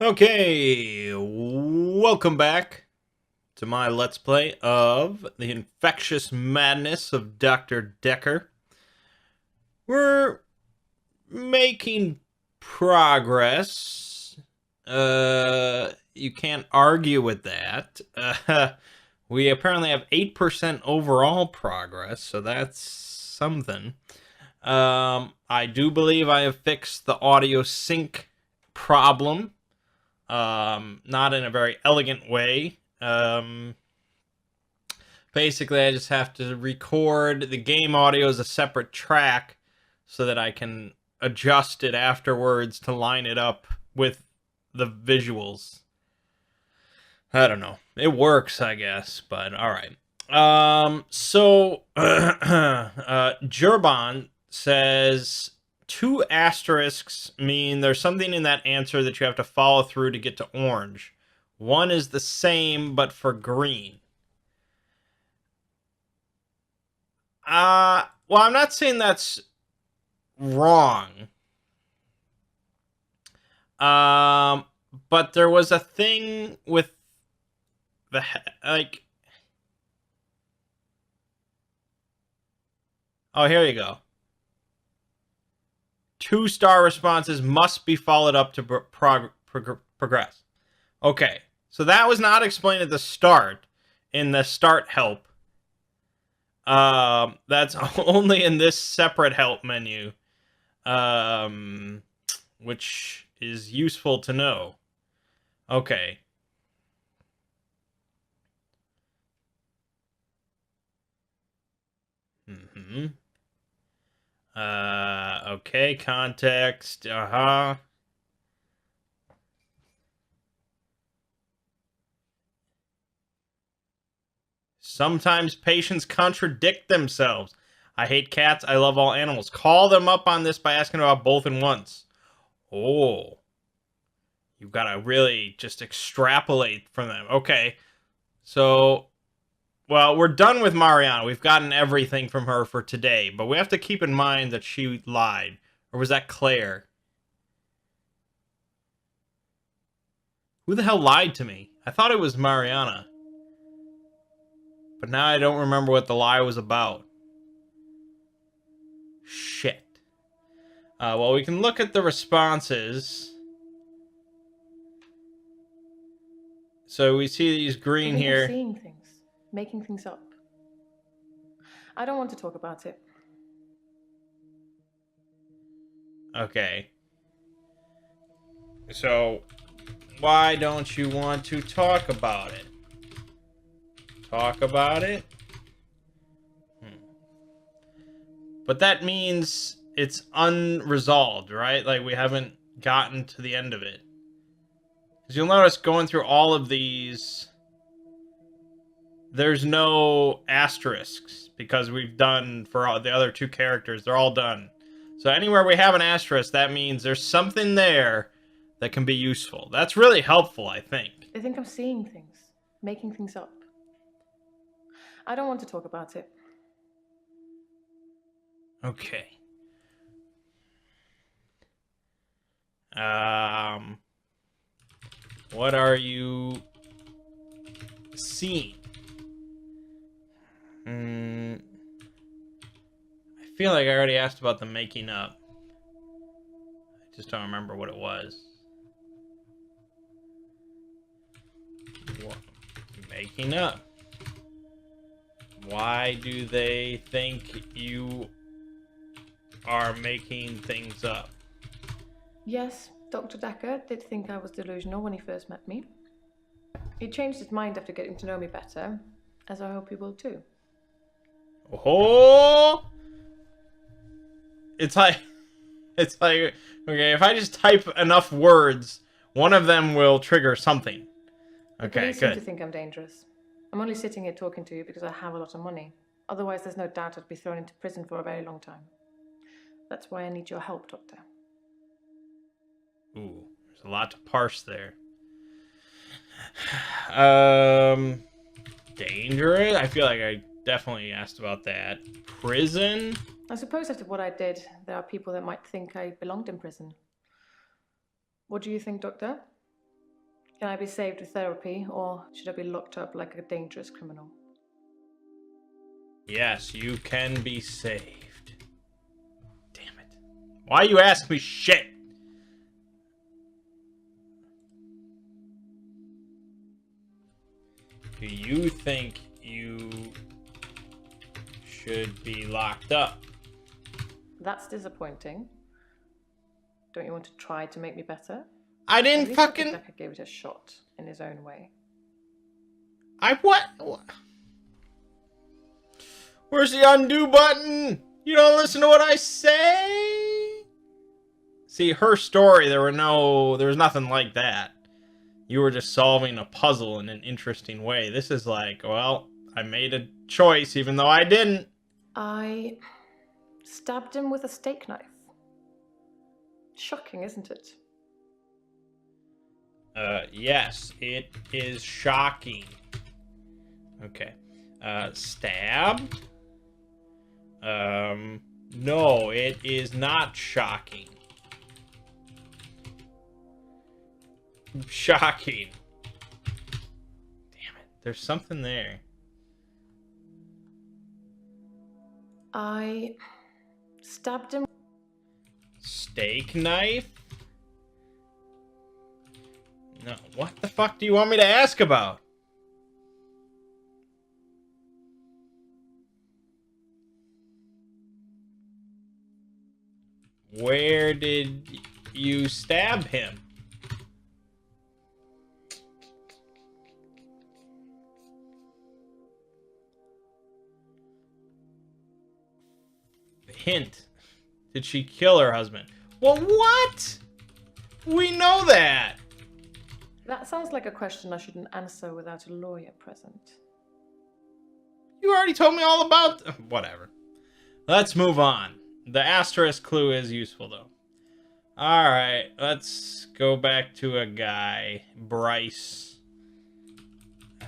Okay, welcome back to my Let's Play of the Infectious Madness of Dr. Dekker. We're making progress. You can't argue with that. We apparently have 8% overall progress, so that's something. I do believe I have fixed the audio sync problem. Not in a very elegant way. Basically, I just have to record the game audio as a separate track so that I can adjust it afterwards to line it up with the visuals. I don't know. It works, I guess, but all right. Jurban says two asterisks mean there's something in that answer that you have to follow through to get to orange. One is the same, but for green. Well, I'm not saying that's wrong. But there was a thing with the, like, oh, here you go. 2-star responses must be followed up to progress. Okay, so that was not explained at the start in the start help. That's only in this separate help menu, which is useful to know. Okay. Okay, context, Sometimes patients contradict themselves. I hate cats, I love all animals. Call them up on this by asking about both at once. Oh. You've got to really just extrapolate from them. Okay, so, well, we're done with Mariana. We've gotten everything from her for today, but we have to keep in mind that she lied. Or was that Claire? Who the hell lied to me? I thought it was Mariana. But now I don't remember what the lie was about. Shit. Well, we can look at the responses. So we see these green here. I'm seeing things, making things up. I don't want to talk about it. Okay. So, why don't you want to talk about it? Talk about it? But that means it's unresolved, right? Like, we haven't gotten to the end of it. Because you'll notice going through all of these, there's no asterisks, because we've done, for all the other two characters, they're all done. So anywhere we have an asterisk, that means there's something there that can be useful. That's really helpful, I think. I think I'm seeing things, making things up. I don't want to talk about it. Okay. What are you seeing? I feel like I already asked about the making up. I just don't remember what it was. What? Making up. Why do they think you are making things up? Yes, Dr. Dekker did think I was delusional when he first met me. He changed his mind after getting to know me better, as I hope he will too. Oh! It's like, okay, if I just type enough words, one of them will trigger something. Okay, the police good. seem to think I'm dangerous. I'm only sitting here talking to you because I have a lot of money. Otherwise, there's no doubt I'd be thrown into prison for a very long time. That's why I need your help, Doctor. Ooh, there's a lot to parse there. Dangerous? I feel like I definitely asked about that. Prison? I suppose after what I did, there are people that might think I belonged in prison. What do you think, Doctor? Can I be saved with therapy, or should I be locked up like a dangerous criminal? Yes, you can be saved. Damn it. Why you ask me shit? Do you think you should be locked up? That's disappointing. Don't you want to try to make me better? I At didn't least fucking... Dr. Dekker gave it a shot in his own way. What? Where's the undo button? You don't listen to what I say? See, her story, there was nothing like that. You were just solving a puzzle in an interesting way. This is like, well, I made a choice even though I didn't. I stabbed him with a steak knife. Shocking, isn't it? Yes, it is shocking. Okay. Stab? No, it is not shocking. Shocking. Damn it, there's something there. I stabbed him. Steak knife? No, what the fuck do you want me to ask about? Where did you stab him? Hint. Did she kill her husband? Well, what? We know that. That sounds like a question I shouldn't answer without a lawyer present. You already told me all about... Whatever. Let's move on. The asterisk clue is useful, though. Alright, let's go back to a guy. Bryce.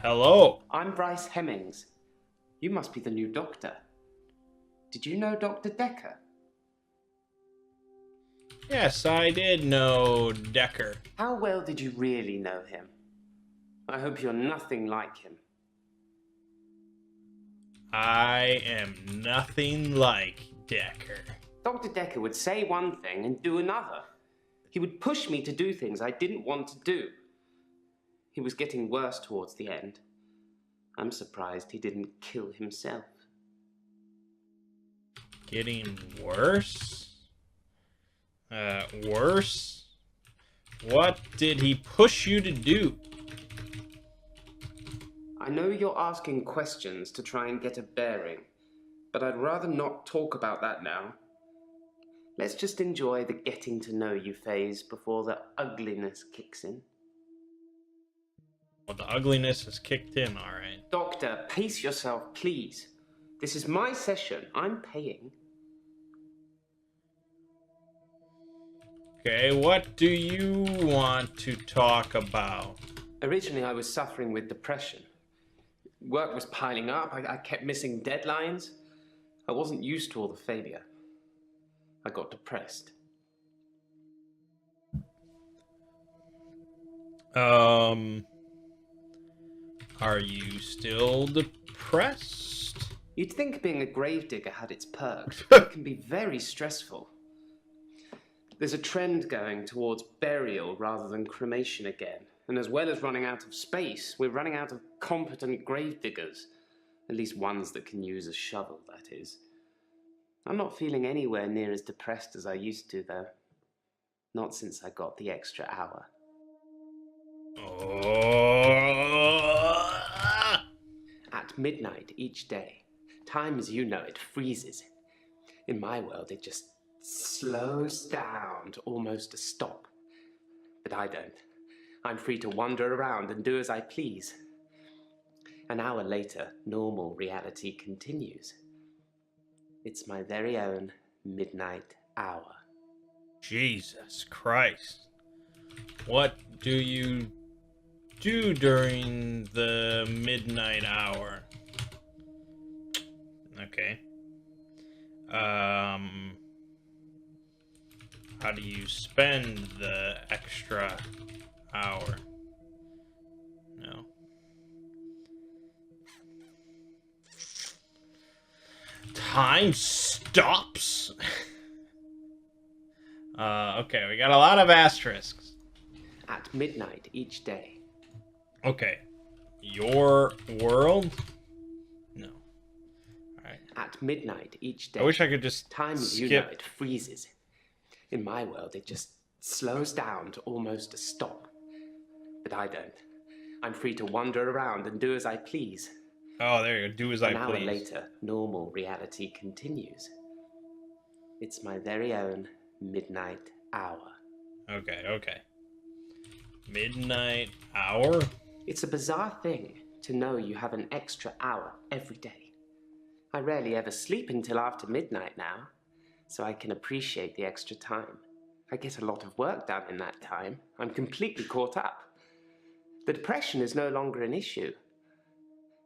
Hello. I'm Bryce Hemmings. You must be the new doctor. Did you know Dr. Dekker? Yes, I did know Dekker. How well did you really know him? I hope you're nothing like him. I am nothing like Dekker. Dr. Dekker would say one thing and do another. He would push me to do things I didn't want to do. He was getting worse towards the end. I'm surprised he didn't kill himself. Getting worse? Worse? What did he push you to do? I know you're asking questions to try and get a bearing, but I'd rather not talk about that now. Let's just enjoy the getting to know you phase before the ugliness kicks in. Well, the ugliness has kicked in, alright. Doctor, pace yourself, please. This is my session. I'm paying. Okay, what do you want to talk about? Originally, I was suffering with depression. Work was piling up. I kept missing deadlines. I wasn't used to all the failure. I got depressed. Are you still depressed? You'd think being a gravedigger had its perks, but it can be very stressful. There's a trend going towards burial rather than cremation again. And as well as running out of space, we're running out of competent gravediggers. At least ones that can use a shovel, that is. I'm not feeling anywhere near as depressed as I used to, though. Not since I got the extra hour. Oh. At midnight each day, time as you know it freezes. In my world, it just slows down to almost a stop. But I don't. I'm free to wander around and do as I please. An hour later, normal reality continues. It's my very own midnight hour. Jesus Christ. What do you do during the midnight hour? Okay. How do you spend the extra hour? No. Time stops. Okay, we got a lot of asterisks. At midnight each day. Okay. Your world? No. Alright. At midnight each day. I wish I could just Time, skip. you know, it freezes. In my world, it just slows down to almost a stop. But I don't. I'm free to wander around and do as I please. Oh, there you go. Do as I An hour please. later, normal reality continues. It's my very own midnight hour. Okay, okay. Midnight hour? It's a bizarre thing to know you have an extra hour every day. I rarely ever sleep until after midnight now, so I can appreciate the extra time. I get a lot of work done in that time. I'm completely caught up. The depression is no longer an issue.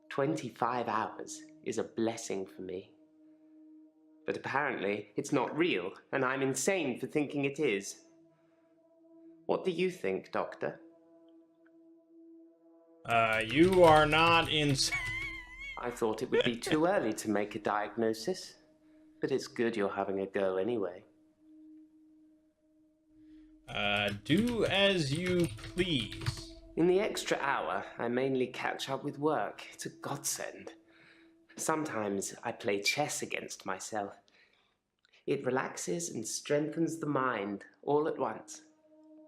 25 hours is a blessing for me. But apparently, it's not real, and I'm insane for thinking it is. What do you think, Doctor? You are not insane. I thought it would be too early to make a diagnosis, but it's good you're having a go anyway. Do as you please. In the extra hour, I mainly catch up with work. It's a godsend. Sometimes I play chess against myself. It relaxes and strengthens the mind all at once.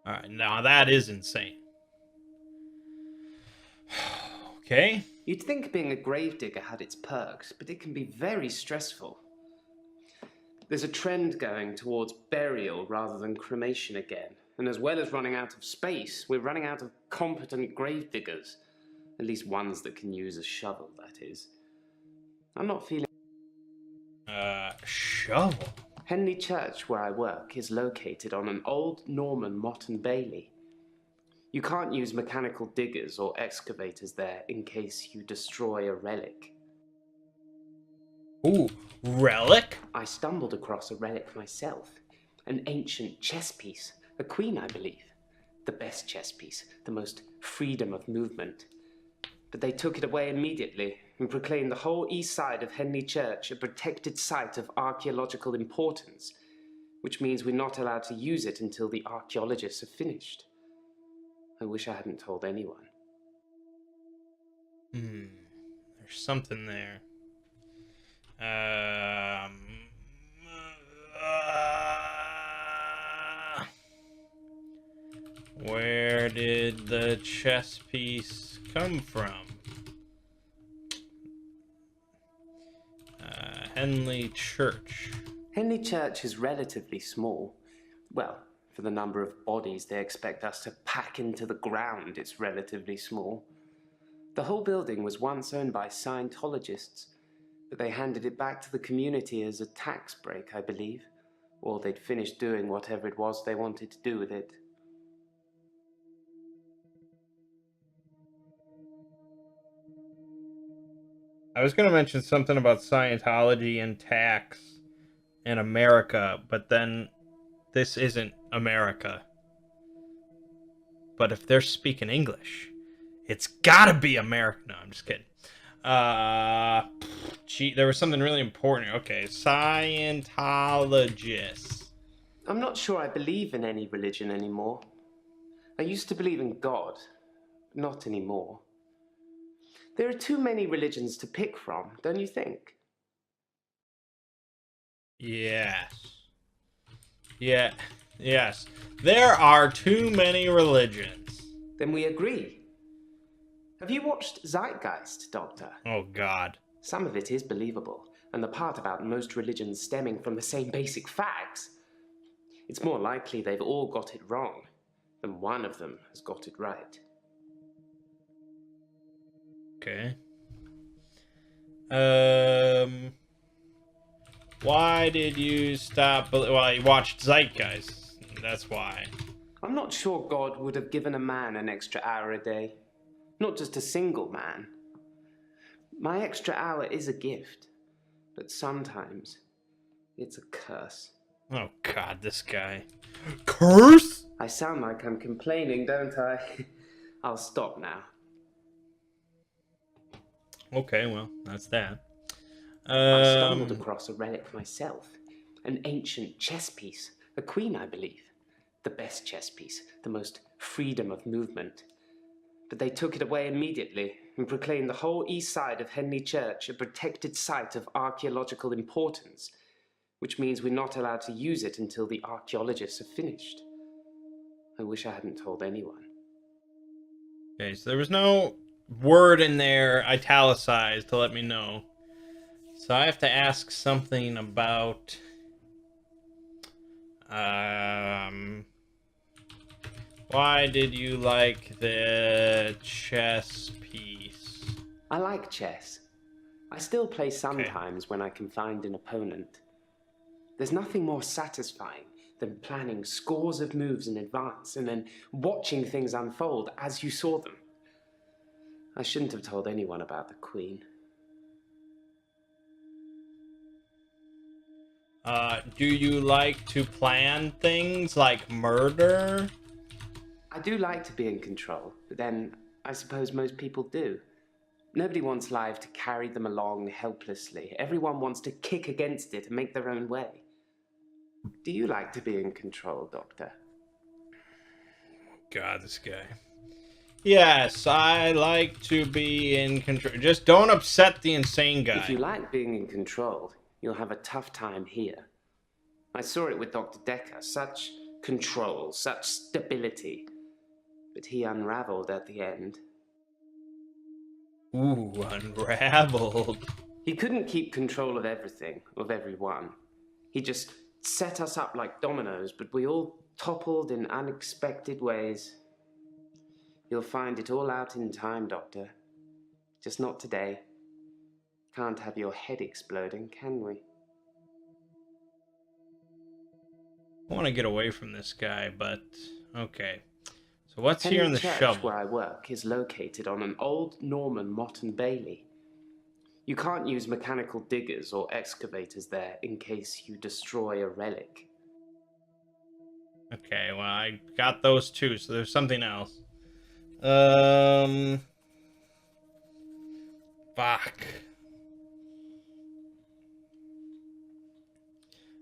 Alright, now that is insane. Okay. You'd think being a gravedigger had its perks, but it can be very stressful. There's a trend going towards burial rather than cremation again, and as well as running out of space, we're running out of competent gravediggers. At least ones that can use a shovel, that is. I'm not feeling... Shovel? Henley Church, where I work, is located on an old Norman motte and bailey. You can't use mechanical diggers or excavators there in case you destroy a relic. Ooh, relic? I stumbled across a relic myself. An ancient chess piece. A queen, I believe. The best chess piece. The most freedom of movement. But they took it away immediately and proclaimed the whole east side of Henley Church a protected site of archaeological importance, which means we're not allowed to use it until the archaeologists have finished. I wish I hadn't told anyone. There's something there. Where did the chess piece come from? Henley Church. Henley Church is relatively small. Well, for the number of bodies they expect us to pack into the ground, it's relatively small. The whole building was once owned by Scientologists, but they handed it back to the community as a tax break, I believe. Or they'd finished doing whatever it was they wanted to do with it. I was going to mention something about Scientology and tax in America, but then this isn't America. But if they're speaking English, it's gotta be America. No, I'm just kidding. Gee, there was something really important. Okay, Scientologists. I'm not sure I believe in any religion anymore. I used to believe in God. Not anymore. There are too many religions to pick from, don't you think? Yes. Yeah. Yes. There are too many religions. Then we agree. Have you watched Zeitgeist, Doctor? Oh, God. Some of it is believable, and the part about most religions stemming from the same basic facts. It's more likely they've all got it wrong than one of them has got it right. Okay. Why did you stop? Well, you watched Zeitgeist. That's why. I'm not sure God would have given a man an extra hour a day. Not just a single man. My extra hour is a gift, but sometimes it's a curse. Oh, God, this guy. Curse? I sound like I'm complaining, don't I? I'll stop now. Okay, well, that's that. I stumbled across a relic myself. An ancient chess piece. A queen, I believe. The best chess piece. The most freedom of movement. But they took it away immediately and proclaimed the whole east side of Henley Church a protected site of archaeological importance, which means we're not allowed to use it until the archaeologists have finished. I wish I hadn't told anyone. Okay, so there was no word in there italicized to let me know. So I have to ask something about why did you like the chess piece? I like chess. I still play sometimes when I can find an opponent. There's nothing more satisfying than planning scores of moves in advance and then watching things unfold as you saw them. I shouldn't have told anyone about the Queen. Do you like to plan things like murder? I do like to be in control, but then I suppose most people do. Nobody wants life to carry them along helplessly. Everyone wants to kick against it and make their own way. Do you like to be in control, Doctor? God, this guy. Yes, I like to be in control. Just don't upset the insane guy. If you like being in control, you'll have a tough time here. I saw it with Dr. Dekker. Such control, such stability. But he unraveled at the end. Ooh, unraveled. He couldn't keep control of everything, of everyone. He just set us up like dominoes, but we all toppled in unexpected ways. You'll find it all out in time, Doctor. Just not today. Can't have your head exploding, can we? I want to get away from this guy, but okay. So what's Henley here in the Church, shovel? where I work, is located on an old Norman motte and bailey. You can't use mechanical diggers or excavators there in case you destroy a relic. Okay, well, I got those two, so there's something else. Fuck.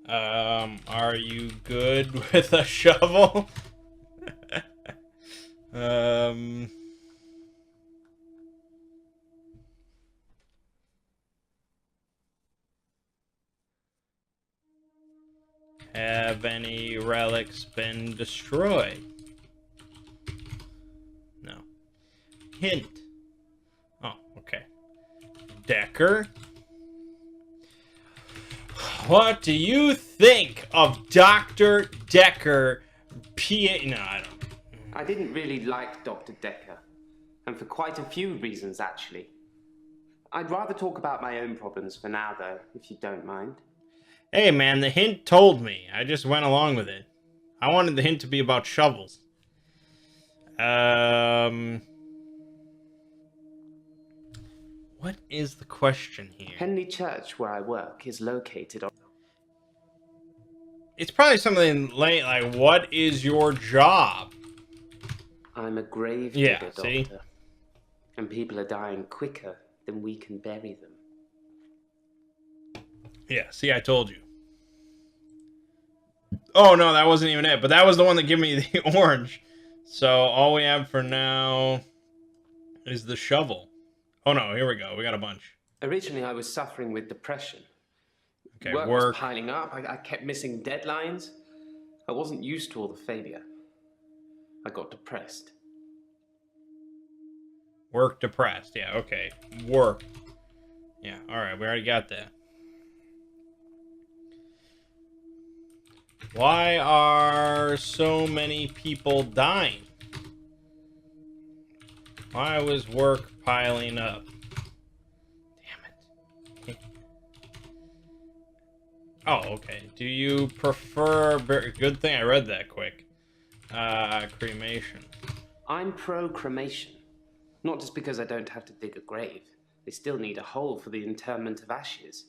Are you good with a shovel? Have any relics been destroyed? No. Hint. Oh, okay. Dekker? What do you think of Dr. Dekker? No, I don't. I didn't really like Dr. Dekker, and for quite a few reasons, actually. I'd rather talk about my own problems for now, though, if you don't mind. Hey, man, the hint told me. I just went along with it. I wanted the hint to be about shovels. What is the question here? Henley Church, where I work, is located on... It's probably something like, what is your job? I'm a grave digger, Doctor. See? And people are dying quicker than we can bury them. Yeah, see, I told you. Oh, no, that wasn't even it. But that was the one that gave me the orange. So all we have for now is the shovel. Oh, no, here we go. We got a bunch. Originally, I was suffering with depression. Okay, Work work. was piling up. I kept missing deadlines. I wasn't used to all the failure. I got depressed. Work depressed. Yeah, okay. Work. Yeah, alright, we already got that. Why are so many people dying? Why was work piling up? Damn it. Oh, okay. Do you prefer... Good thing I read that quick. Cremation. I'm pro-cremation. Not just because I don't have to dig a grave. They still need a hole for the interment of ashes.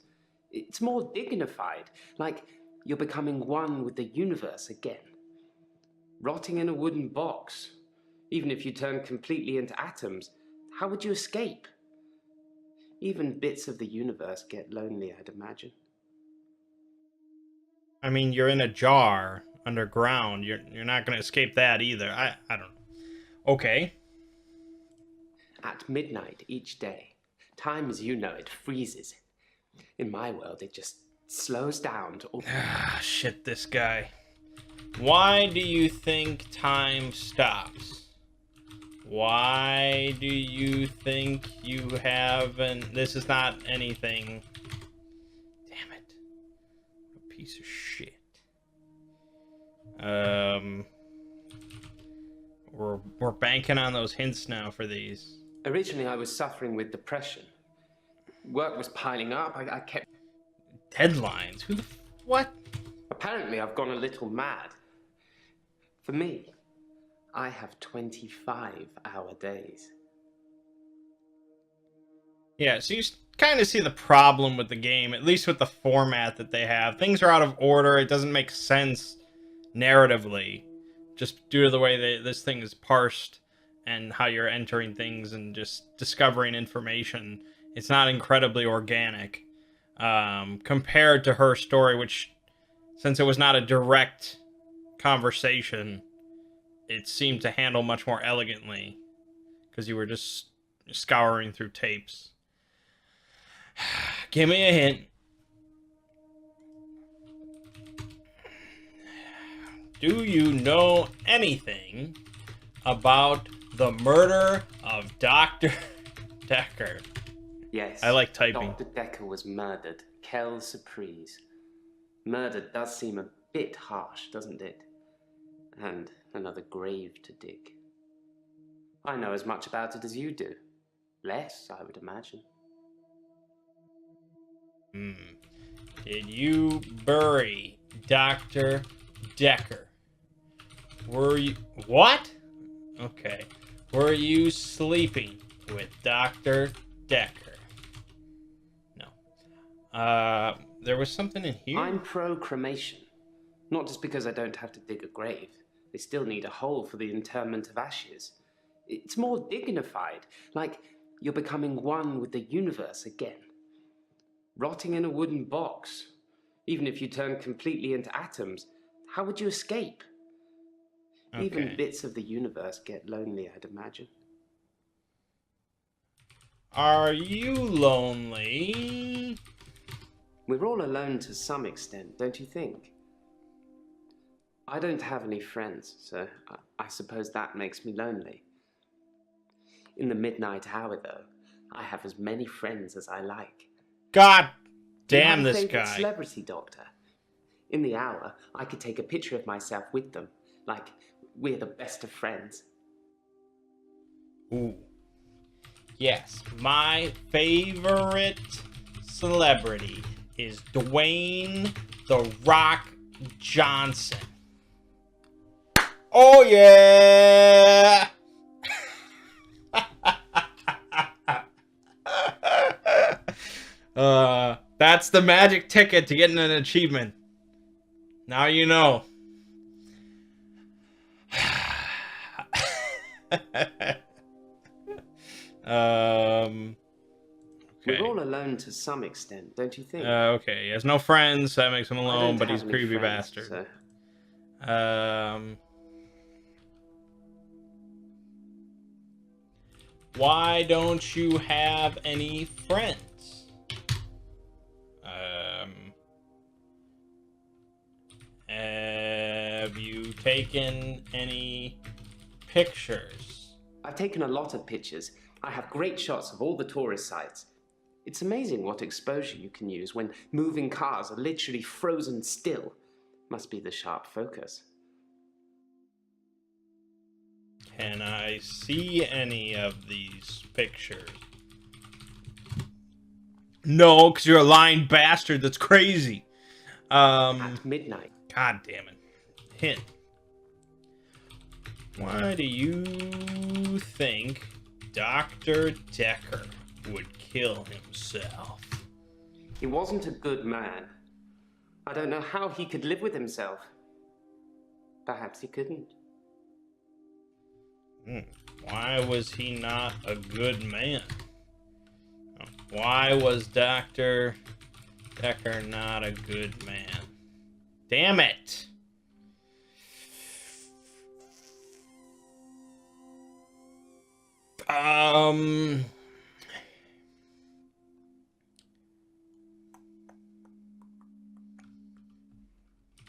It's more dignified, like you're becoming one with the universe again. Rotting in a wooden box. Even if you turn completely into atoms, how would you escape? Even bits of the universe get lonely, I'd imagine. I mean, you're in a jar underground. You're not going to escape that either. I don't know. Okay. At midnight each day, time as you know it freezes. In my world, it just slows down to... Ah, shit, this guy. Why do you think time stops? Why do you think you haven't... This is not anything... Damn it. A piece of shit. We're banking on those hints now for these. Originally, I was suffering with depression. Work was piling up. I kept... Deadlines? Who the... What? Apparently, I've gone a little mad. For me, I have 25-hour days. Yeah, so you kind of see the problem with the game, at least with the format that they have. Things are out of order. It doesn't make sense narratively, just due to the way this thing is parsed and how you're entering things and just discovering information. It's not incredibly organic compared to her story, which, since it was not a direct conversation, it seemed to handle much more elegantly because you were just scouring through tapes. Give me a hint. Do you know anything about the murder of Dr. Dekker? Yes. I like typing. Dr. Dekker was murdered. Quelle surprise. Murder does seem a bit harsh, doesn't it? And another grave to dig. I know as much about it as you do. Less, I would imagine. Did you bury Dr. Dekker? Were you... What? Okay. Were you sleeping with Dr. Dekker? No. There was something in here? I'm pro-cremation. Not just because I don't have to dig a grave. They still need a hole for the interment of ashes. It's more dignified, like you're becoming one with the universe again. Rotting in a wooden box. Even if you turn completely into atoms, how would you escape? Okay. Even bits of the universe get lonely, I'd imagine. Are you lonely? We're all alone to some extent, don't you think? I don't have any friends, so I suppose that makes me lonely. In the midnight hour, though, I have as many friends as I like. God Do you damn have a this favorite guy. celebrity, Doctor? In the hour, I could take a picture of myself with them, like we're the best of friends. Ooh. Yes, my favorite celebrity is Dwayne The Rock Johnson. Oh, yeah! That's the magic ticket to getting an achievement. Now you know. Okay. We're all alone to some extent, don't you think? Okay, he has no friends, that makes him I alone, don't but he's have a any creepy friends, bastard. so- Why don't you have any friends? Have you taken any pictures? I've taken a lot of pictures. I have great shots of all the tourist sites. It's amazing what exposure you can use when moving cars are literally frozen still. Must be the sharp focus. Can I see any of these pictures? No, because you're a lying bastard. That's crazy. At midnight. God damn it. Hint. Why do you think Dr. Dekker would kill himself? He wasn't a good man. I don't know how he could live with himself. Perhaps he couldn't. Why was he not a good man? Why was Dr. Dekker not a good man? Damn it!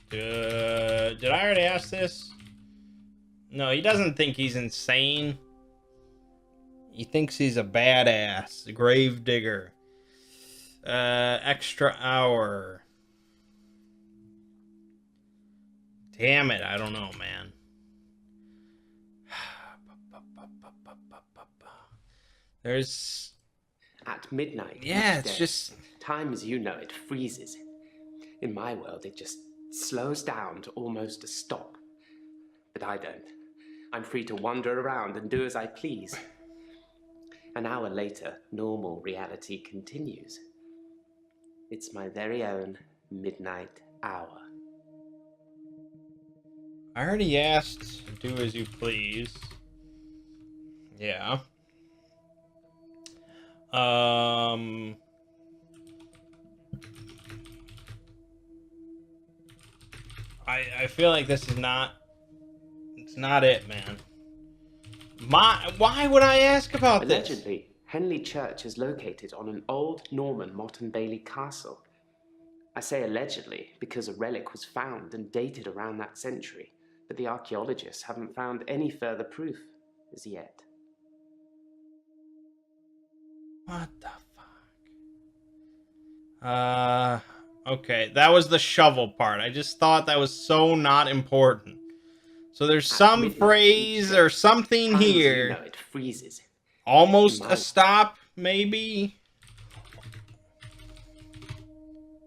Did I already ask this? No, he doesn't think he's insane. He thinks he's a badass. A grave digger. Extra hour. Damn it, I don't know, man. There's... At midnight. Yeah, each it's day, just... time as you know it freezes. In my world, it just slows down to almost a stop. But I don't. I'm free to wander around and do as I please. An hour later, normal reality continues. It's my very own midnight hour. I already asked, do as you please. Yeah. I feel like this is not... It's not it, man. Why would I ask about this? Allegedly, Henley Church is located on an old Norman Motte and Bailey castle. I say allegedly because a relic was found and dated around that century, but the archaeologists haven't found any further proof as yet. What the fuck? Okay, that was the shovel part. I just thought that was so not important. So there's some phrase or something here. You know, it freezes. Almost a stop, maybe?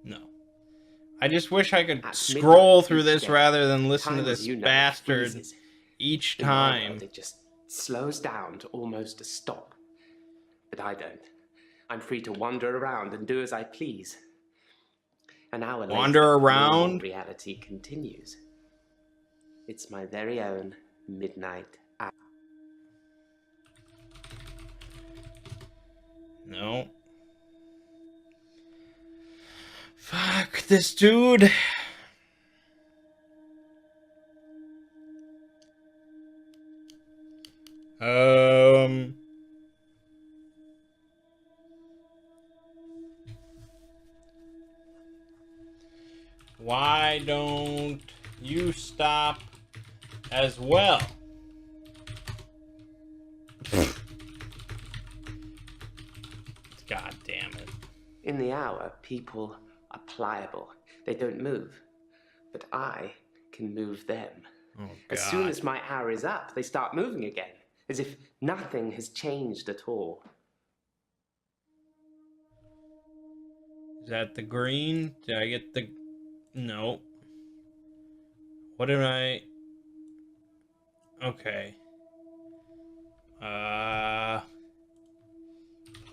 No. I just wish I could scroll through this rather than listen to this bastard each time. It just slows down to almost a stop. But I don't. I'm free to wander around and do as I please. An hour later, wander around? Reality continues. It's my very own midnight hour. No. Fuck this dude. Why don't you stop as well? God damn it. In the hour, people are pliable. They don't move. But I can move them. Oh, God. As soon as my hour is up, they start moving again, as if nothing has changed at all. Is that the green? Did I get the... No. What did I... Okay.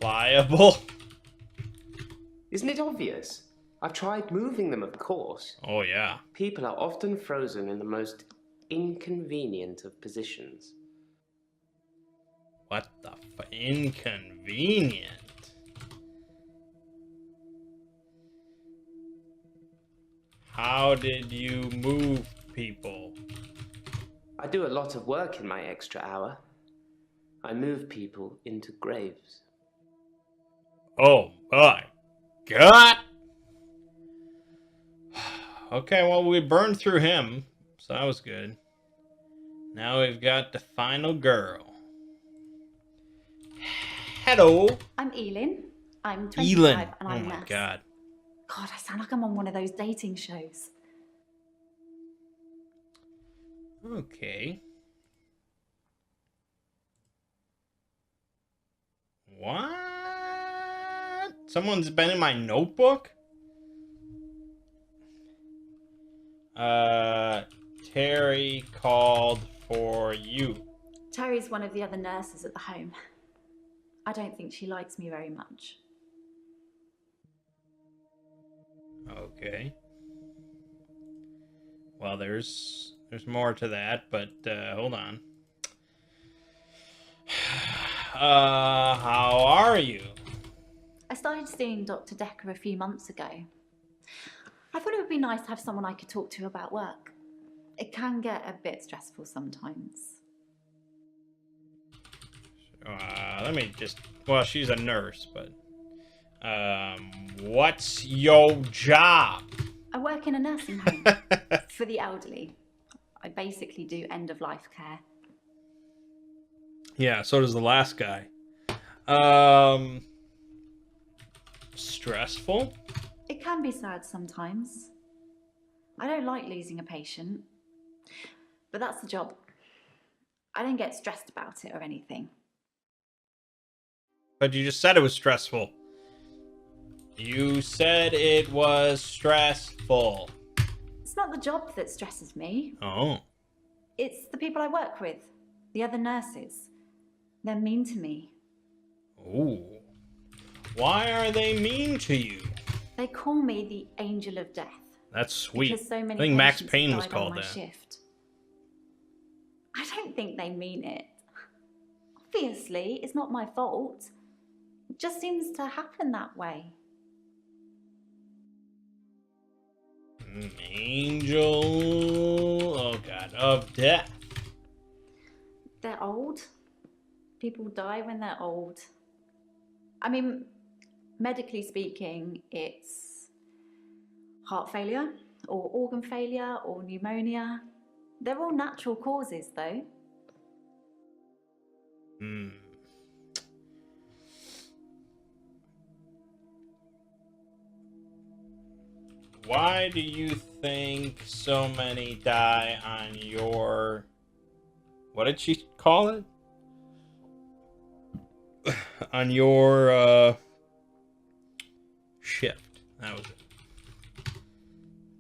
Pliable? Isn't it obvious? I've tried moving them, of course. Oh, yeah. People are often frozen in the most inconvenient of positions. What the f... Inconvenient? How did you move people? I do a lot of work in my extra hour. I move people into graves. Oh my God! Okay, well, we burned through him, so that was good. Now we've got the final girl. Hello. I'm Elin. I'm 25 Elin. and I'm oh my nurse. God. God, I sound like I'm on one of those dating shows. Okay. What? Someone's been in my notebook? Terry called for you. Terry's one of the other nurses at the home. I don't think she likes me very much. Okay. Well, there's more to that, but hold on. How are you? started seeing Dr. Dekker a few months ago. I thought it would be nice to have someone I could talk to about work. It can get a bit stressful sometimes. Let me just... Well, she's a nurse, but... What's your job? I work in a nursing home for the elderly. I basically do end-of-life care. Yeah, so does the last guy. Stressful? It can be sad sometimes. I don't like losing a patient, but that's the job. I don't get stressed about it or anything. But you just said it was stressful. You said it was stressful. It's not the job that stresses me. Oh. It's the people I work with, the other nurses. They're mean to me. Ooh. Why are they mean to you? They call me the angel of death. That's sweet. Because so many I think Max patients Payne was died on called my that. shift. I don't think they mean it. Obviously, it's not my fault. It just seems to happen that way. Angel, oh god, of death. They're old. People die when they're old. I mean, medically speaking, it's heart failure, or organ failure, or pneumonia. They're all natural causes, though. Why do you think so many die on your... What did she call it? On your, shift. That was it.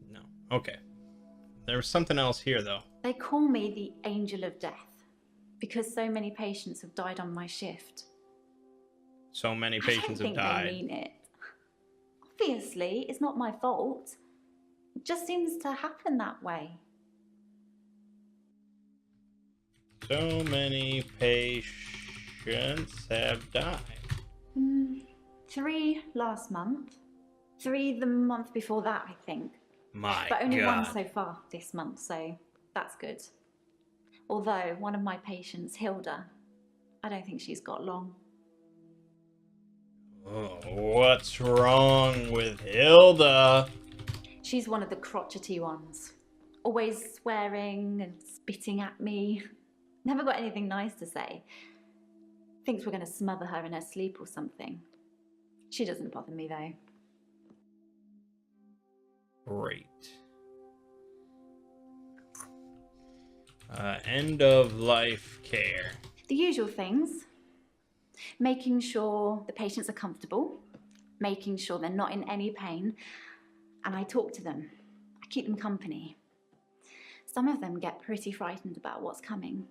No. Okay. There was something else here, though. They call me the angel of death because so many patients have died on my shift. So many patients have I don't died. think they mean it. Obviously, it's not my fault. It just seems to happen that way. So many patients have died. 3 last month. 3 the month before that, I think. My But only God. 1 so far this month, so that's good. Although one of my patients, Hilda, I don't think she's got long. Oh, what's wrong with Hilda? She's one of the crotchety ones. Always swearing and spitting at me. Never got anything nice to say. Thinks we're going to smother her in her sleep or something. She doesn't bother me though. Great. End of life care. The usual things. Making sure the patients are comfortable. Making sure they're not in any pain. And I talk to them. I keep them company. Some of them get pretty frightened about what's coming.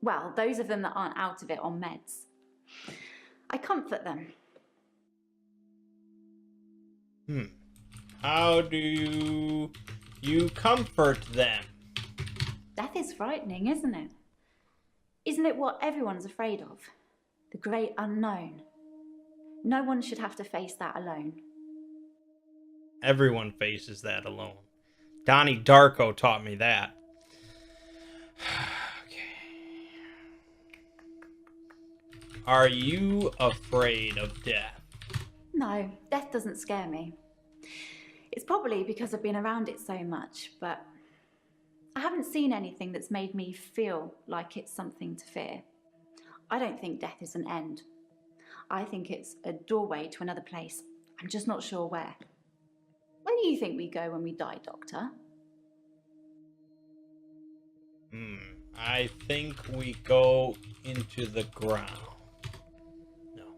Well, those of them that aren't out of it on meds. I comfort them. How do you comfort them? Death is frightening, isn't it? Isn't it what everyone's afraid of? The great unknown. No one should have to face that alone. Everyone faces that alone. Donnie Darko taught me that. Okay. Are you afraid of death? No, death doesn't scare me. It's probably because I've been around it so much, but I haven't seen anything that's made me feel like it's something to fear. I don't think death is an end. I think it's a doorway to another place. I'm just not sure where. Where do you think we go when we die, Doctor? I think we go into the ground. No.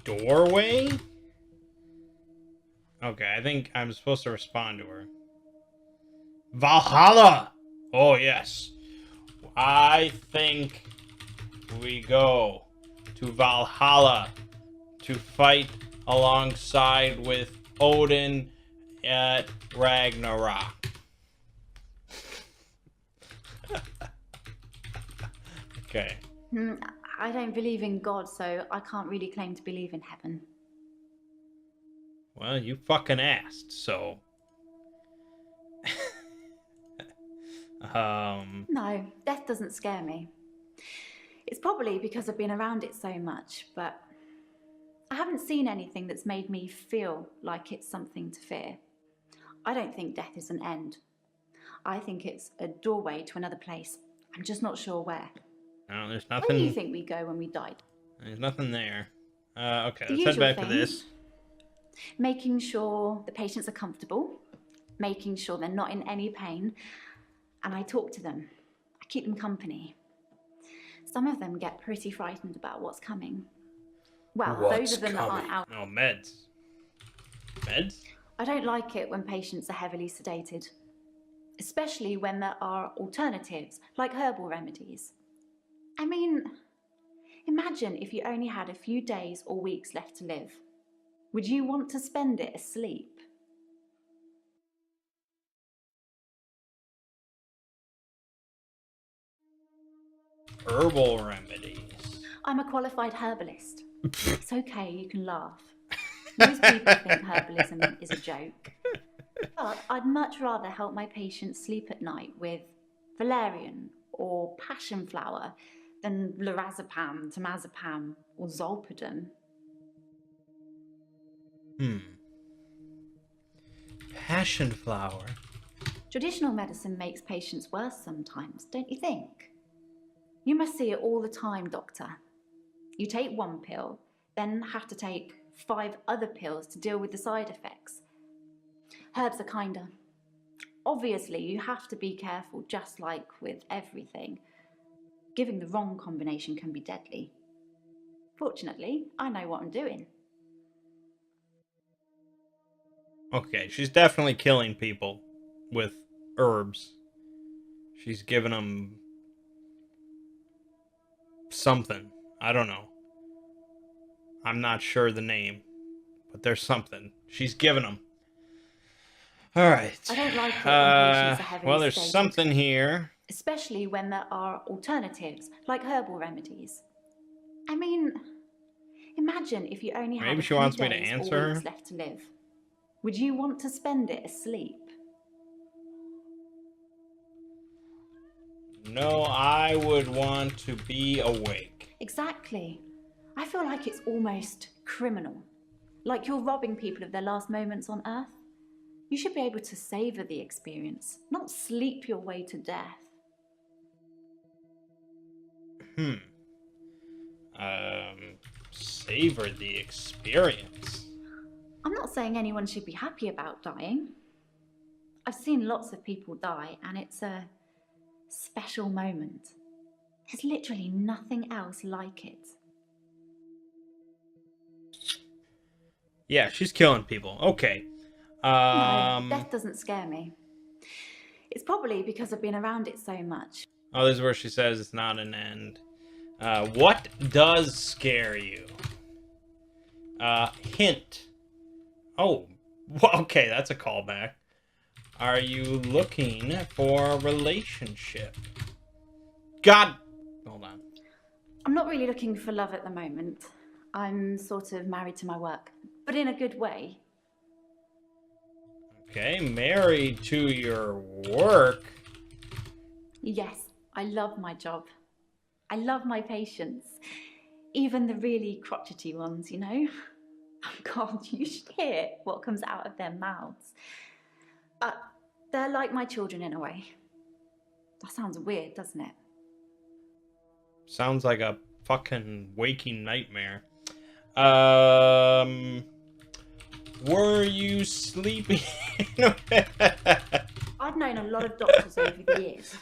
Doorway? Okay, I think I'm supposed to respond to her. Valhalla! Oh, yes. I think we go to Valhalla to fight alongside with Odin at Ragnarok. Okay. I don't believe in God, so I can't really claim to believe in heaven. Well, you fucking asked, so... No, death doesn't scare me. It's probably because I've been around it so much, but I haven't seen anything that's made me feel like it's something to fear. I don't think death is an end. I think it's a doorway to another place. I'm just not sure where. No, there's Where nothing... do you think we go when we died? There's nothing there. Okay, The let's head usual back to thing. this. Making sure the patients are comfortable, making sure they're not in any pain, and I talk to them. I keep them company. Some of them get pretty frightened about what's coming. Well, those of them that aren't out. No, meds. Meds? I don't like it when patients are heavily sedated, especially when there are alternatives, like herbal remedies. I mean, imagine if you only had a few days or weeks left to live. Would you want to spend it asleep? Herbal remedies. I'm a qualified herbalist. It's okay, you can laugh. Most people think herbalism is a joke. But I'd much rather help my patients sleep at night with valerian or passion flower than lorazepam, temazepam, or zolpidem. Passion flower. Traditional medicine makes patients worse sometimes, don't you think? You must see it all the time, doctor. You take one pill, then have to take 5 other pills to deal with the side effects. Herbs are kinder. Obviously, you have to be careful, just like with everything. Giving the wrong combination can be deadly. Fortunately, I know what I'm doing. Okay, she's definitely killing people with herbs. She's giving them something. I don't know. I'm not sure the name, but there's something. She's giving them. All right. I don't like it when patients are heavily well, there's sedated. something here. Especially when there are alternatives, like herbal remedies. I mean, imagine if you only had Maybe a she few wants me to days answer or her. weeks left to live. Would you want to spend it asleep? No, I would want to be awake. Exactly. I feel like it's almost criminal. Like you're robbing people of their last moments on Earth. You should be able to savor the experience, not sleep your way to death. Savor the experience. I'm not saying anyone should be happy about dying. I've seen lots of people die, and it's a special moment. There's literally nothing else like it. Yeah, she's killing people. Okay. No, death doesn't scare me. It's probably because I've been around it so much. Oh, this is where she says it's not an end. What does scare you? Hint. Oh, okay, that's a callback. Are you looking for a relationship? God! Hold on. I'm not really looking for love at the moment. I'm sort of married to my work, but in a good way. Okay, married to your work. Yes, I love my job. I love my patients. Even the really crotchety ones, you know? Oh God, you should hear what comes out of their mouths. They're like my children in a way. That sounds weird, doesn't it? Sounds like a fucking waking nightmare. Were you sleeping? I've known a lot of doctors over the years.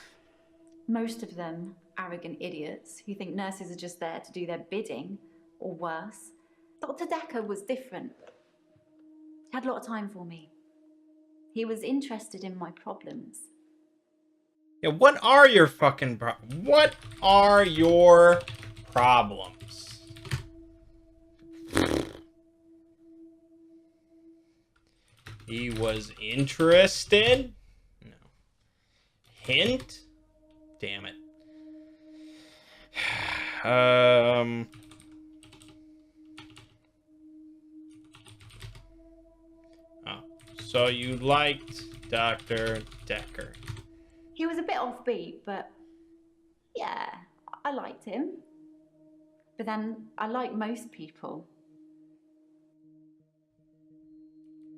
Most of them arrogant idiots who think nurses are just there to do their bidding, or worse. Dr. Dekker was different. He had a lot of time for me. He was interested in my problems. Yeah, what are your fucking What are your problems? He was interested? No. Hint? Damn it. Oh, so you liked Dr. Dekker. He was a bit offbeat, but yeah, I liked him. But then I like most people.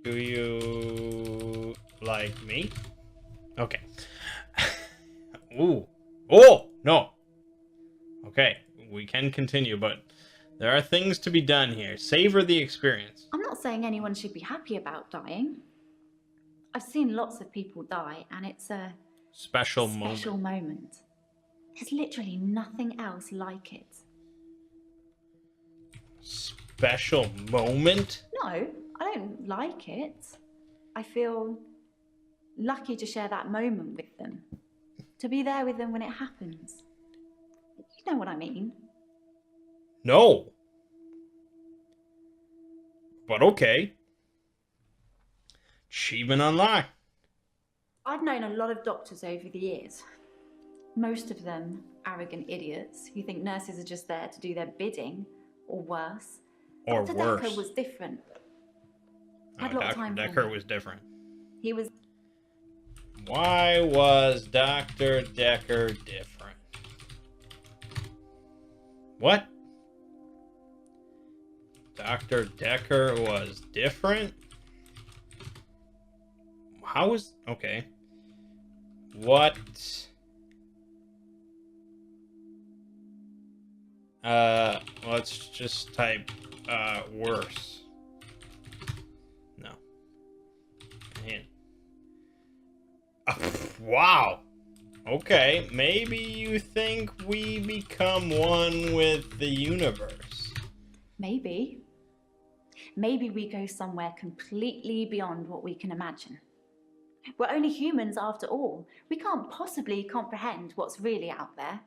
Do you like me? Okay. Ooh. Oh, no. Okay, we can continue, but there are things to be done here. Savor the experience. I'm not saying anyone should be happy about dying. I've seen lots of people die, and it's a Special moment. There's literally nothing else like it. Special moment? No, I don't like it. I feel lucky to share that moment with them. To be there with them when it happens. You know what I mean? No. But okay. Achievement unlocked. I've known a lot of doctors over the years. Most of them arrogant idiots who think nurses are just there to do their bidding, or worse. Or Dr. worse. Dekker was different. Had a No, lot of Dr. time for Dekker me. was different. He was Why was Dr. Dekker different? What? Dr. Dekker was different? How was... Okay. What... let's just type, worse. No. Man. Wow. Okay, maybe you think we become one with the universe. maybe. Maybe we go somewhere completely beyond what we can imagine. We're only humans after all. We can't possibly comprehend what's really out there.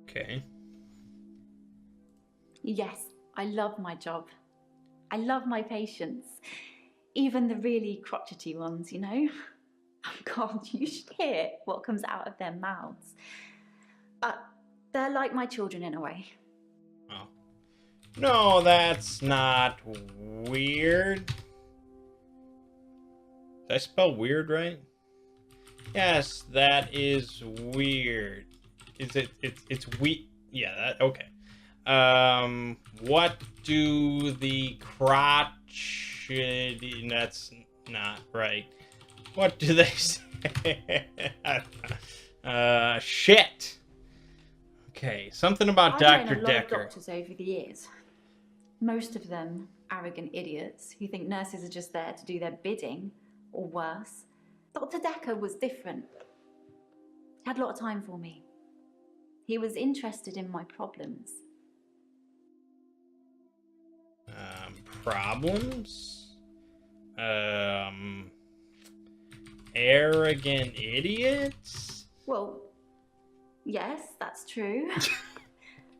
Okay. Yes, I love my job. I love my patients. Even the really crotchety ones, you know? Oh God, you should hear what comes out of their mouths. They're like my children in a way. Oh. No, that's not weird. Did I spell weird right? Yes, that is weird. Is it? It's we. Yeah. That okay. What do the crotch? That's not right. What do they say? Shit. Okay, something about I've Dr. known a lot of Dekker. doctors over the years. Most of them arrogant idiots who think nurses are just there to do their bidding, or worse. Dr. Dekker was different. He had a lot of time for me. He was interested in my problems. Problems? Arrogant idiots? Well, yes, that's true.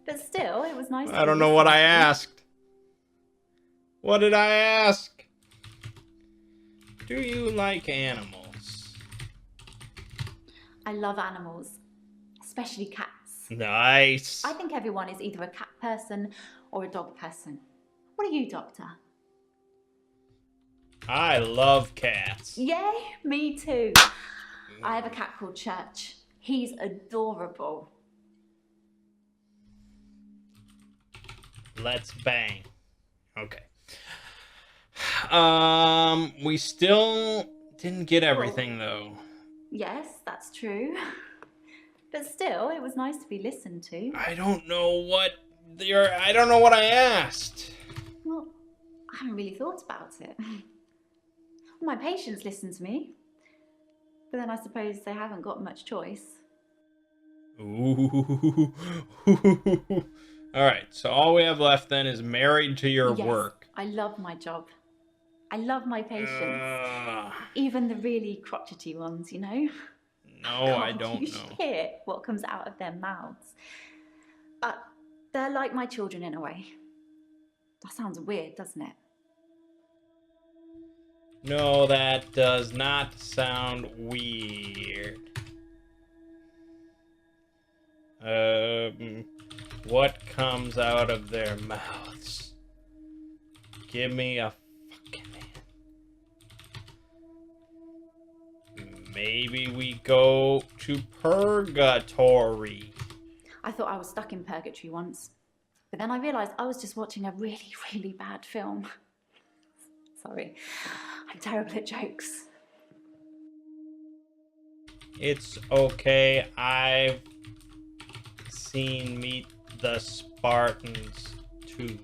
But still, it was nice to I don't be know what I listened to. asked. What did I ask? Do you like animals? I love animals, especially cats. Nice. I think everyone is either a cat person or a dog person. What are you, Doctor? I love cats. Yay, me too. I have a cat called Church. He's adorable. Let's bang. Okay. We still didn't get everything though. Yes, that's true. But still, it was nice to be listened to. I don't know what I asked. Well, I haven't really thought about it. My patients listen to me. But then I suppose they haven't got much choice. Ooh. All right, so all we have left then is married to your Yes, work. I love my job. I love my patients. Uh, Even the really crotchety ones, you know? no, I God, don't you should know. hear what comes out of their mouths. They're like my children in a way. That sounds weird, doesn't it? No, that does not sound weird. What comes out of their mouths? Give me a fucking hand. Maybe we go to purgatory. I thought I was stuck in purgatory once, but then I realised I was just watching a really, really bad film. Sorry, I'm terrible at jokes. It's okay. I've seen Meet the Spartans too.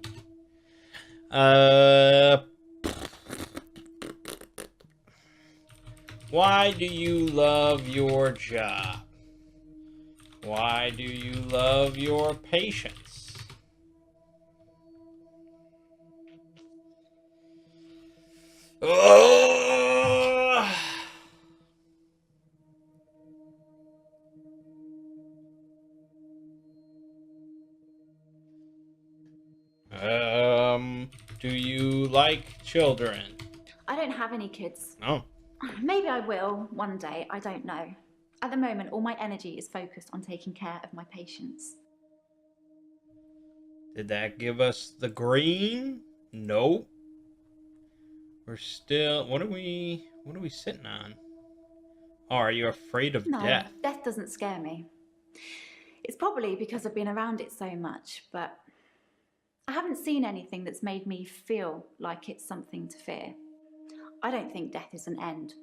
Why do you love your job? Why do you love your patients? Oh! Do you like children? I don't have any kids. No. Maybe I will one day, I don't know. At the moment, all my energy is focused on taking care of my patients. Did that give us the green? Nope. We're still... What are we sitting on? Oh, are you afraid of No, death? death doesn't scare me. It's probably because I've been around it so much, but I haven't seen anything that's made me feel like it's something to fear. I don't think death is an end.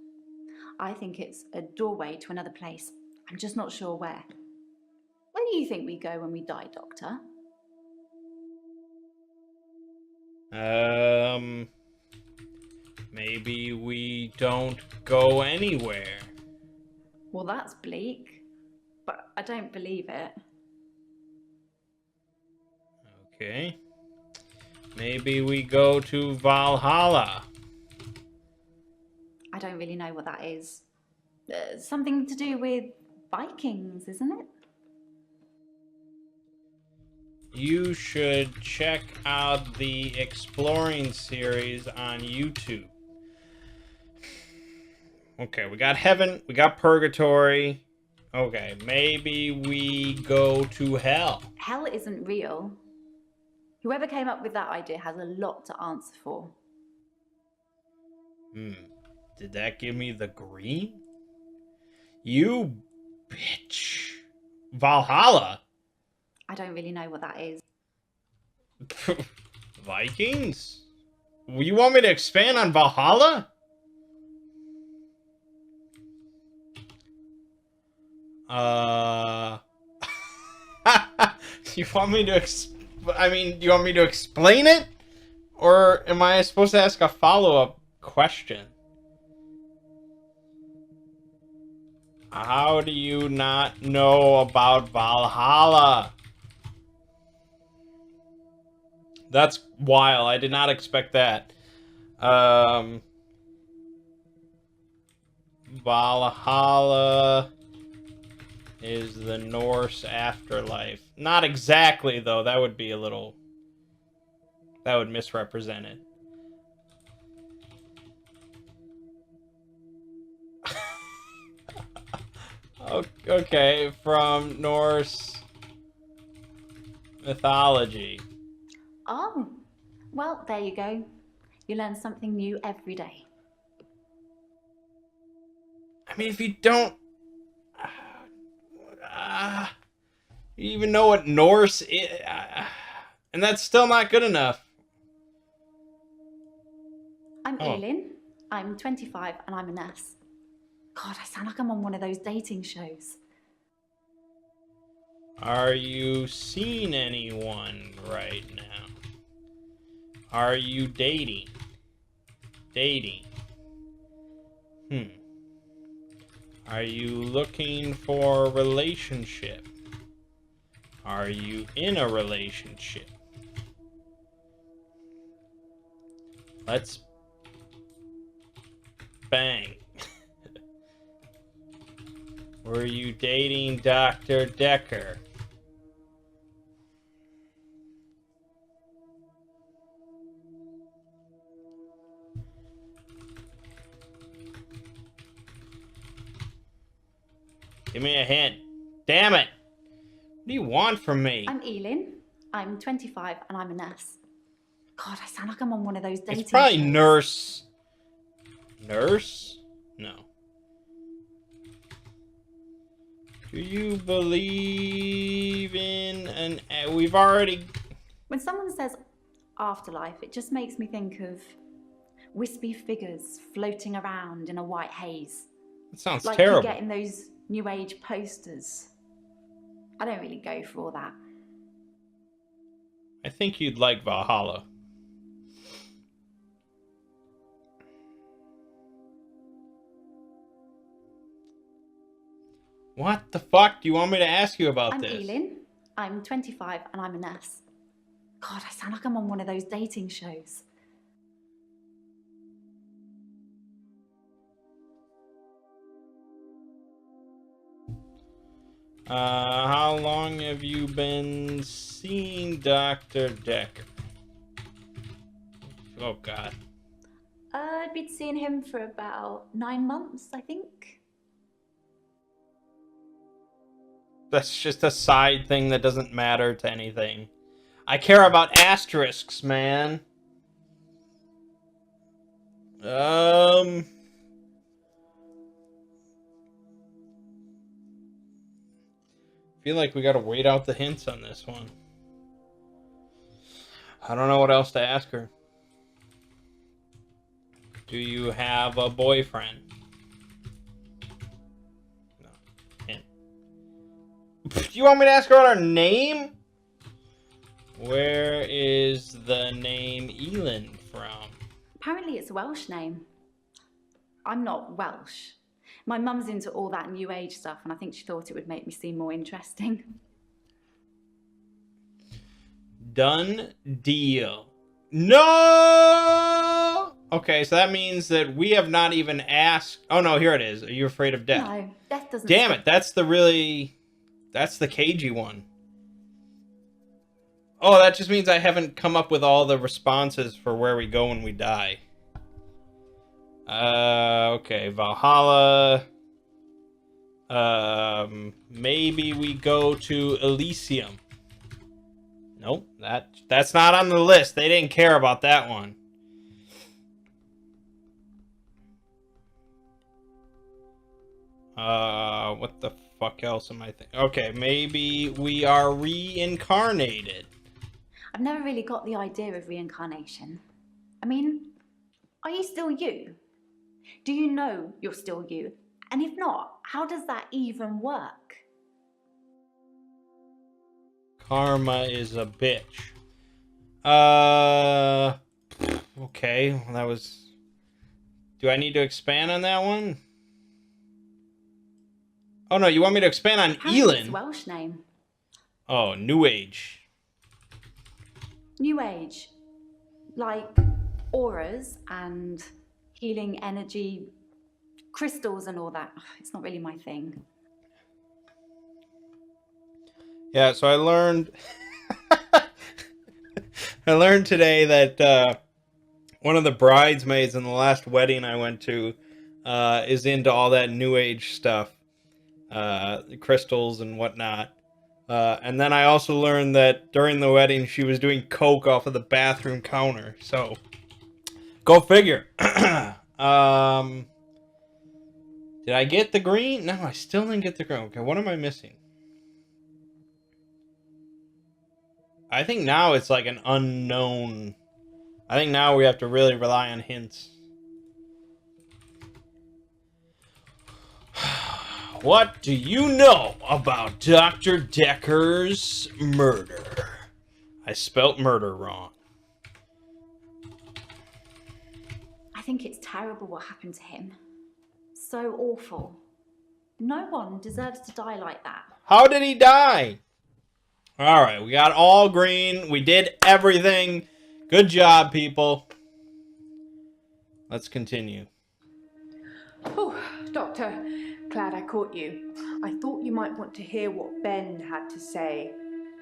I think it's a doorway to another place. I'm just not sure where. Where do you think we go when we die, Doctor? Maybe we don't go anywhere. Well, that's bleak, but I don't believe it. Okay. Maybe we go to Valhalla. I don't really know what that is. Something to do with Vikings, isn't it? You should check out the Exploring series on YouTube. Okay, we got heaven, we got purgatory. Okay, maybe we go to hell. Hell isn't real. Whoever came up with that idea has a lot to answer for. Did that give me the green? You bitch. Valhalla? I don't really know what that is. Vikings? You want me to expand on Valhalla? You want me to you want me to explain it? Or am I supposed to ask a follow-up question? How do you not know about Valhalla? That's wild. I did not expect that. Valhalla is the Norse afterlife. Not exactly, though. That would be a little... That would misrepresent it. Okay, from Norse mythology. Oh, well, there you go. You learn something new every day. I mean, if you don't... you even know what Norse is... and that's still not good enough. I'm Eileen. I'm 25 and I'm a nurse. God, I sound like I'm on one of those dating shows. Are you seeing anyone right now? Are you dating? Are you looking for a relationship? Are you in a relationship? Let's bang. Were you dating Dr. Dekker? Give me a hint. Damn it! What do you want from me? I'm Elin. I'm 25 and I'm a nurse. God, I sound like I'm on one of those dating It's probably shows. nurse. Nurse? No. Do you believe in an... We've already... When someone says afterlife, it just makes me think of wispy figures floating around in a white haze. That sounds Like terrible. you get in those New Age posters. I don't really go for all that. I think you'd like Valhalla. What the fuck do you want me to ask you about I'm this? Elin. I'm 25 and I'm a nurse. God, I sound like I'm on one of those dating shows. How long have you been seeing Dr. Dekker? Oh, God. I'd been seeing him for about 9 months, I think. That's just a side thing that doesn't matter to anything. I care about asterisks, man. Feel like we gotta wait out the hints on this one. I don't know what else to ask her. Do you have a boyfriend? No. Hint. Do you want me to ask her what her name? Where is the name Elin from? Apparently it's a Welsh name. I'm not Welsh. My mum's into all that New Age stuff, and I think she thought it would make me seem more interesting. Done deal. No! Okay, so that means that we have not even asked... Oh, no, here it is. Are you afraid of death? No, death doesn't... Damn it, that's the really... That's the cagey one. Oh, that just means I haven't come up with all the responses for where we go when we die. Okay, Valhalla. Maybe we go to Elysium. Nope, that's not on the list. They didn't care about that one. What the fuck else am I thinking? Okay, maybe we are reincarnated. I've never really got the idea of reincarnation. I mean, are you still you? Do you know you're still you? And if not, how does that even work? Karma is a bitch. Okay, well, that was... Do I need to expand on that one? Oh no, you want me to expand on Apparently it's a Elin? Welsh name. Oh, New Age. New Age. Like auras and healing energy, crystals and all that. It's not really my thing. Yeah, so I learned... I learned today that one of the bridesmaids in the last wedding I went to is into all that New Age stuff. Crystals and whatnot. And then I also learned that during the wedding she was doing coke off of the bathroom counter. So, go figure. Did I get the green? No, I still didn't get the green. Okay, what am I missing? I think now it's like an unknown. I think now we have to really rely on hints. What do you know about Dr. Dekker's murder? I spelt murder wrong. I think it's terrible what happened to him. So awful. No one deserves to die like that. How did he die? Alright, we got all green. We did everything. Good job, people. Let's continue. Oh, Doctor, glad I caught you. I thought you might want to hear what Ben had to say.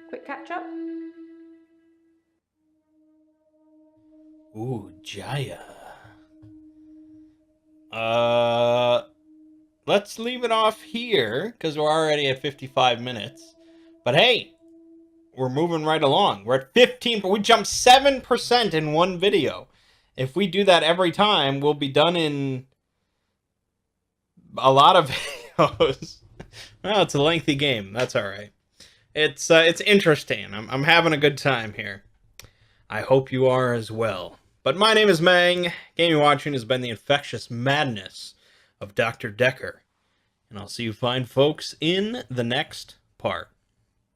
Quick catch up? Ooh, Jaya. Let's leave it off here, because we're already at 55 minutes. But hey, we're moving right along. We're at 15. We jumped 7% in one video. If we do that every time, we'll be done in a lot of videos. Well, it's a lengthy game. That's all right. It's interesting. I'm having a good time here. I hope you are as well. But my name is Mang. Game you're watching has been the infectious madness of Dr. Dekker. And I'll see you fine folks in the next part.